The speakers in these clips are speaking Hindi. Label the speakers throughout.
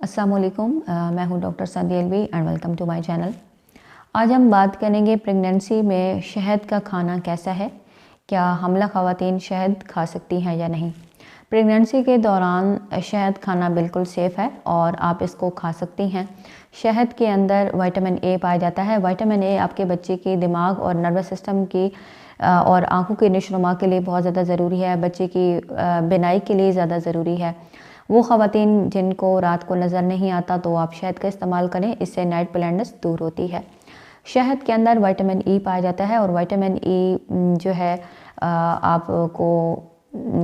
Speaker 1: अस्सलाम वालेकुम, मैं हूं doctor Sandhya LV and welcome to my channel. आज हम बात करेंगे प्रेगनेंसी में शहद का खाना कैसा है। क्या हामिला ख़वातीन शहद खा सकती हैं या नहीं। प्रेगनेंसी के दौरान शहद खाना बिल्कुल सेफ़ है और आप इसको खा सकती हैं। शहद के अंदर विटामिन ए पाया जाता है। विटामिन ए आपके बच्चे के दिमाग और नर्वस सिस्टम की और आँखों की नशोनुमा के लिए बहुत ज़्यादा ज़रूरी है। बच्चे की बिनाई के लिए ज़्यादा ज़रूरी है। वो ख़वातीन जिनको रात को नज़र नहीं आता तो आप शहद का इस्तेमाल करें, इससे नाइट ब्लाइंडनेस दूर होती है। शहद के अंदर विटामिन ई पाया जाता है और विटामिन ई जो है आपको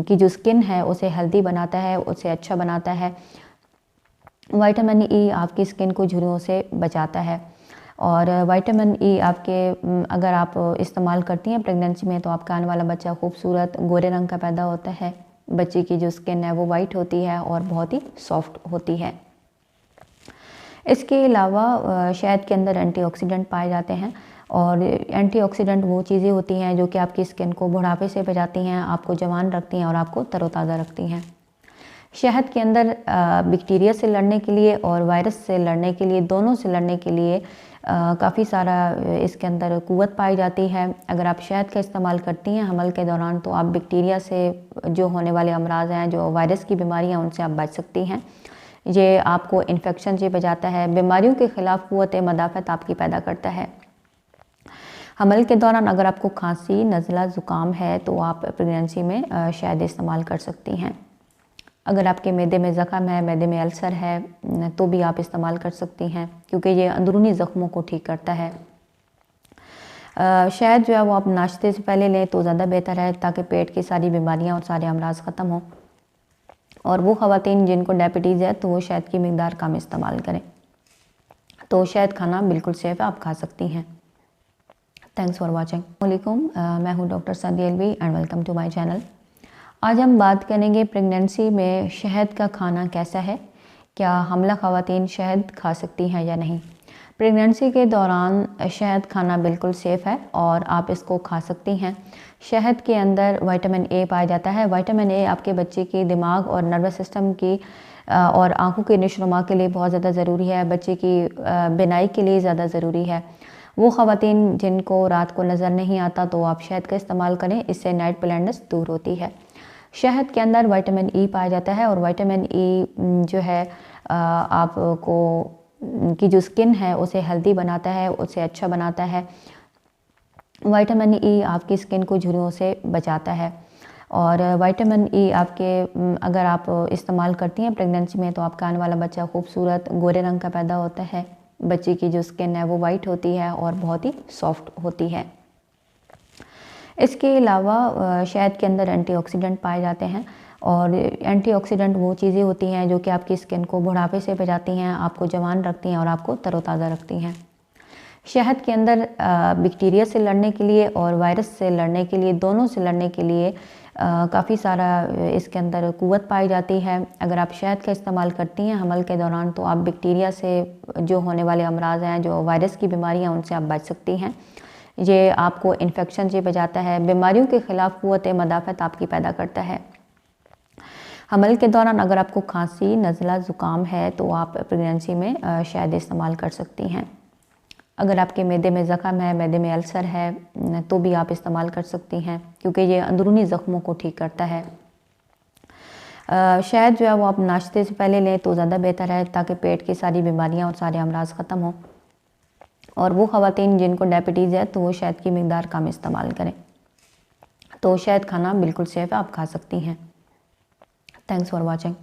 Speaker 1: की जो स्किन है उसे हेल्दी बनाता है, उसे अच्छा बनाता है। विटामिन ई आपकी स्किन को झुर्रियों से बचाता है और विटामिन ई आपके अगर आप इस्तेमाल करती हैं प्रेगनेंसी में तो आपका आने वाला बच्चा खूबसूरत गोरे रंग का पैदा होता है। बच्चे की जो स्किन है वो वाइट होती है और बहुत ही सॉफ्ट होती है। इसके अलावा शहद के अंदर एंटीऑक्सीडेंट पाए जाते हैं और एंटीऑक्सीडेंट वो चीज़ें होती हैं जो कि आपकी स्किन को बुढ़ापे से बचाती हैं, आपको जवान रखती हैं और आपको तरोताज़ा रखती हैं। शहद के अंदर बैक्टीरिया से लड़ने के लिए और वायरस से लड़ने के लिए, दोनों से लड़ने के लिए काफ़ी सारा इसके अंदर क़ुव्वत पाई जाती है। अगर आप शहद का इस्तेमाल करती हैं हमल के दौरान तो आप बैक्टीरिया से जो होने वाले अमराज हैं, जो वायरस की बीमारियां, उनसे आप बच सकती हैं। ये आपको इन्फेक्शन से बचाता है, बीमारियों के ख़िलाफ़ क़ुव्वत मदाफ़त आपकी पैदा करता है। हमल के दौरान अगर आपको खांसी, नज़ला, ज़ुकाम है तो आप प्रेगनेंसी में शहद इस्तेमाल कर सकती हैं। अगर आपके मैदे में ज़ख़म है, मैदे में अल्सर है तो भी आप इस्तेमाल कर सकती हैं क्योंकि ये अंदरूनी ज़ख्मों को ठीक करता है। शहद जो है वो आप नाश्ते से पहले लें तो ज़्यादा बेहतर है ताकि पेट की सारी बीमारियां और सारे अमराज ख़त्म हों। और वो ख़वातीन जिनको डायबिटीज़ है तो वो शहद की मिक़दार कम इस्तेमाल करें। तो शहद खाना बिल्कुल सेफ़ है, आप खा सकती हैं। Thanks for watching. वालेकुम, मैं हूँ doctor Sandhya LV and welcome to my channel. आज हम बात करेंगे प्रेगनेंसी में शहद का खाना कैसा है। क्या हामिला ख़वातीन शहद खा सकती हैं या नहीं। प्रेगनेंसी के दौरान शहद खाना बिल्कुल सेफ़ है और आप इसको खा सकती हैं। शहद के अंदर विटामिन ए पाया जाता है। विटामिन ए आपके बच्चे के दिमाग और नर्वस सिस्टम की और आँखों की नशोनुमा के लिए बहुत ज़्यादा ज़रूरी है। बच्चे की बिनाई के लिए ज़्यादा ज़रूरी है। वो ख़वातीन जिनको रात को नज़र नहीं आता तो आप शहद का इस्तेमाल करें, इससे नाइट ब्लाइंडनेस दूर होती है। शहद के अंदर विटामिन ई पाया जाता है और विटामिन ई जो है आपको की जो स्किन है उसे हेल्दी बनाता है, उसे अच्छा बनाता है। विटामिन ई आपकी स्किन को झुर्रियों से बचाता है और विटामिन ई आपके अगर आप इस्तेमाल करती हैं प्रेगनेंसी में तो आपका आने वाला बच्चा खूबसूरत गोरे रंग का पैदा होता है। बच्चे की जो स्किन है वो वाइट होती है और बहुत ही सॉफ्ट होती है। इसके अलावा शहद के अंदर एंटीऑक्सीडेंट पाए जाते हैं और एंटीऑक्सीडेंट वो चीज़ें होती हैं जो कि आपकी स्किन को बुढ़ापे से बचाती हैं, आपको जवान रखती हैं और आपको तरोताज़ा रखती हैं। शहद के अंदर बैक्टीरिया से लड़ने के लिए और वायरस से लड़ने के लिए, दोनों से लड़ने के लिए काफ़ी सारा इसके अंदर क़ुव्वत पाई जाती है। अगर आप शहद का इस्तेमाल करती हैं हमल के दौरान तो आप बैक्टीरिया से जो होने वाले अमराज हैं, जो वायरस की बीमारियां, उनसे आप बच सकती हैं। ये आपको इन्फेक्शन से बचाता है, बीमारियों के ख़िलाफ़ क़ुव्वत मदाफ़त आपकी पैदा करता है। हमल के दौरान अगर आपको खांसी, नज़ला, ज़ुकाम है तो आप प्रेगनेंसी में शहद इस्तेमाल कर सकती हैं। अगर आपके मैदे में ज़ख़म है, मैदे में अल्सर है तो भी आप इस्तेमाल कर सकती हैं क्योंकि ये अंदरूनी ज़ख्मों को ठीक करता है। शहद जो है वो आप नाश्ते से पहले लें तो ज़्यादा बेहतर है ताकि पेट की सारी बीमारियां और सारे अमराज ख़त्म हों। और वो ख़वातीन जिनको डायबिटीज़ है तो वो शहद की मिक़दार कम इस्तेमाल करें। तो शहद खाना बिल्कुल सेफ़ है, आप खा सकती हैं। Thanks for watching.